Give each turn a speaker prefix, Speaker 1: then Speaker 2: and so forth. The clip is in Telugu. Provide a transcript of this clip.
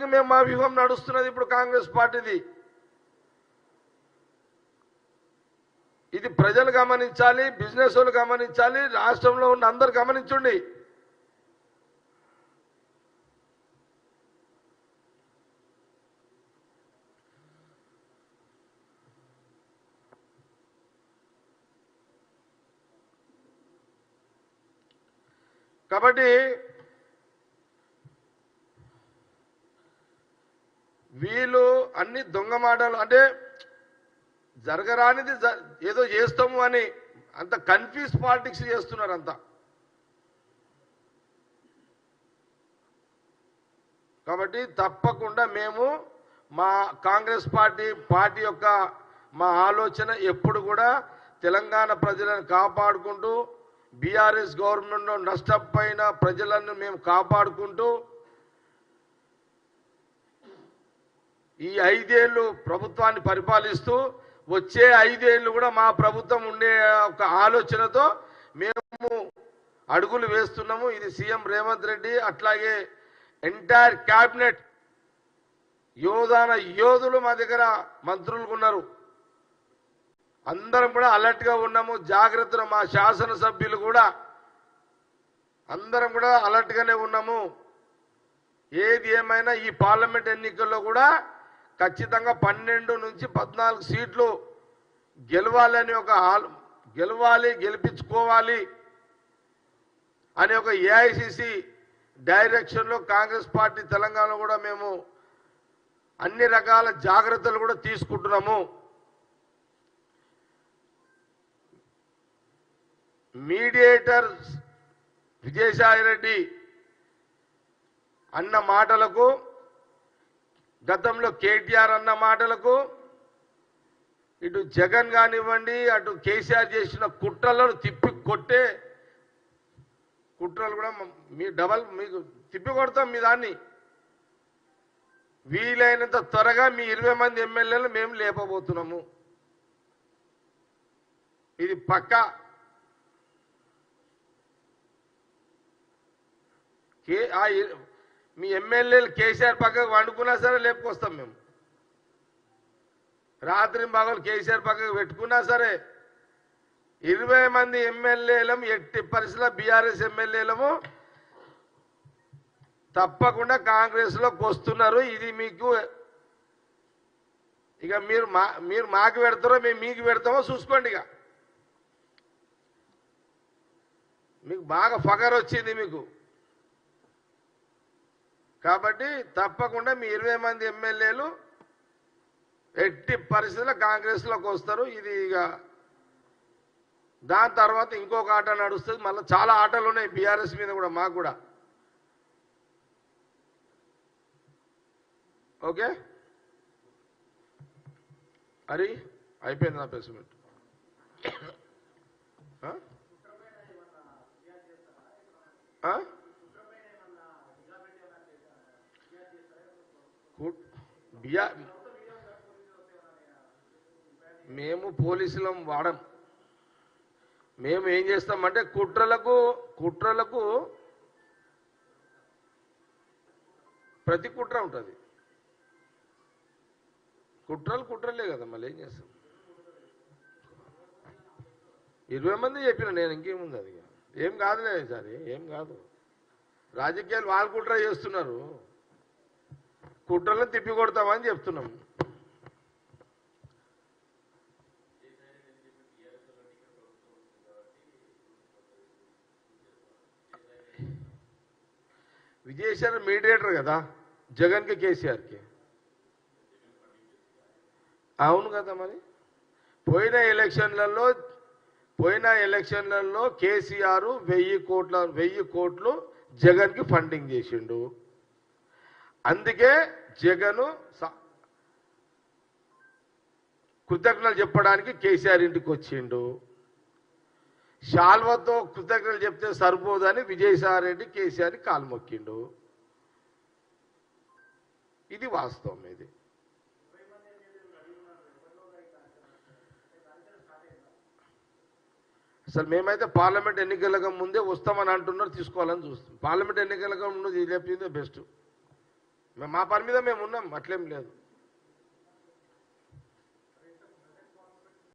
Speaker 1: దానికి మేము మా వ్యూహం నడుస్తున్నది ఇప్పుడు కాంగ్రెస్ పార్టీది. ఇది ప్రజలు గమనించాలి, బిజినెస్ వాళ్ళు గమనించాలి, రాష్ట్రంలో ఉన్న అందరు గమనించండి. కాబట్టి వీళ్ళు అన్ని దొంగ మాటలు, అంటే జరగరానిది ఏదో చేస్తాము అని అంత కన్ఫ్యూజ్ పాలిటిక్స్ చేస్తున్నారు అంతా. కాబట్టి తప్పకుండా మేము మా కాంగ్రెస్ పార్టీ యొక్క మా ఆలోచన ఎప్పుడు కూడా తెలంగాణ ప్రజలను కాపాడుకుంటూ, బీఆర్ఎస్ గవర్నమెంట్లో నష్టపోయిన ప్రజలను మేము కాపాడుకుంటూ, ఈ 5 ఏళ్ళు ప్రభుత్వాన్ని పరిపాలిస్తూ వచ్చే 5 ఏళ్ళు కూడా మా ప్రభుత్వం ఉండే ఒక ఆలోచనతో మేము అడుగులు వేస్తున్నాము. ఇది సీఎం రేవంత్ రెడ్డి, అట్లాగే ఎంటైర్ క్యాబినెట్ యోధులు మా దగ్గర మంత్రులు ఉన్నారు. అందరం కూడా అలర్ట్గా ఉన్నాము, జాగ్రత్తగా. మా శాసనసభ్యులు కూడా అందరం కూడా అలర్ట్గానే ఉన్నాము. ఏది ఏమైనా ఈ పార్లమెంట్ ఎన్నికల్లో కూడా ఖచ్చితంగా 12 నుంచి 14 సీట్లు గెలవాలని గెలిపించుకోవాలి అనే ఒక ఏఐసిసి డైరెక్షన్లో కాంగ్రెస్ పార్టీ తెలంగాణలో కూడా మేము అన్ని రకాల జాగ్రత్తలు కూడా తీసుకుంటున్నాము. మీడియేటర్ విజయసాయి రెడ్డి అన్న మాటలకు, గతంలో కేటీఆర్ అన్న మాటలకు, ఇటు జగన్ కానివ్వండి, అటు కేసీఆర్ చేసిన కుట్రలను తిప్పి కొట్టే కుట్రలు కూడా మీకు తిప్పి కొడతాం. మీ దాన్ని వీలైనంత త్వరగా మీ 20 మంది ఎమ్మెల్యేలు మేము లేపబోతున్నాము. ఇది పక్కా. మీ ఎమ్మెల్యేలు కేసీఆర్ పక్కకు వండుకున్నా సరే లేపుకొస్తాం మేము. రాత్రి పగలు కేసీఆర్ పక్కకు పెట్టుకున్నా సరే 20 మంది ఎమ్మెల్యేలము ఎట్టి పరిస్థితుల్లో బీఆర్ఎస్ ఎమ్మెల్యేలము తప్పకుండా కాంగ్రెస్లోకి వస్తున్నారు. ఇది మీకు ఇక మీరు మాకు పెడతారో మేము మీకు పెడతామో చూసుకోండి. ఇక మీకు బాగా ఫగర్ వచ్చింది మీకు. కాబట్టి తప్పకుండా మీ 20 మంది ఎమ్మెల్యేలు ఎట్టి పరిస్థితుల్లో కాంగ్రెస్లోకి వస్తారు. ఇది ఇక దాని తర్వాత ఇంకొక ఆట నడుస్తుంది. మళ్ళీ చాలా ఆటలు ఉన్నాయి బీఆర్ఎస్ మీద కూడా, మాకు కూడా. ఓకే, అరే అయిపోయింది నా ప్రెస్మెంట్. మేము పోలీసులం వాడం. మేము ఏం చేస్తామంటే కుట్రలకు ప్రతి కుట్ర ఉంటుంది. కుట్రలే కదా, మళ్ళీ ఏం చేస్తాం. 20 మంది చెప్పిన నేను, ఇంకేముంది. అది ఏం కాదులే సార్, ఏం కాదు. రాజకీయాలు వాళ్ళు కుట్ర చేస్తున్నారు, కుట్రలను తిప్పి కొడతామని చెప్తున్నాం. విజయసాయి మీడియేటర్ కదా జగన్కి కేసీఆర్కి. అవును కదా, మరి పోయిన ఎలక్షన్లలో కేసీఆర్ 1000 కోట్లు జగన్కి ఫండింగ్ చేసిండు. అందుకే జగన్ కృతజ్ఞతలు చెప్పడానికి కేసీఆర్ ఇంటికి వచ్చిండు. శాల్వతో కృతజ్ఞతలు చెప్తే సరిపోదని విజయసాయి రెడ్డి కేసీఆర్ని కాలు మొక్కిండు. ఇది వాస్తవం. ఇది అసలు మేమైతే పార్లమెంట్ ఎన్నికలకు ముందే వస్తామని అంటున్నారు, తీసుకోవాలని చూస్తాం. పార్లమెంట్ ఎన్నికలకు ముందు చెప్పిందే బెస్ట్. మా పని మీద మేము ఉన్నాం, అట్లేం లేదు.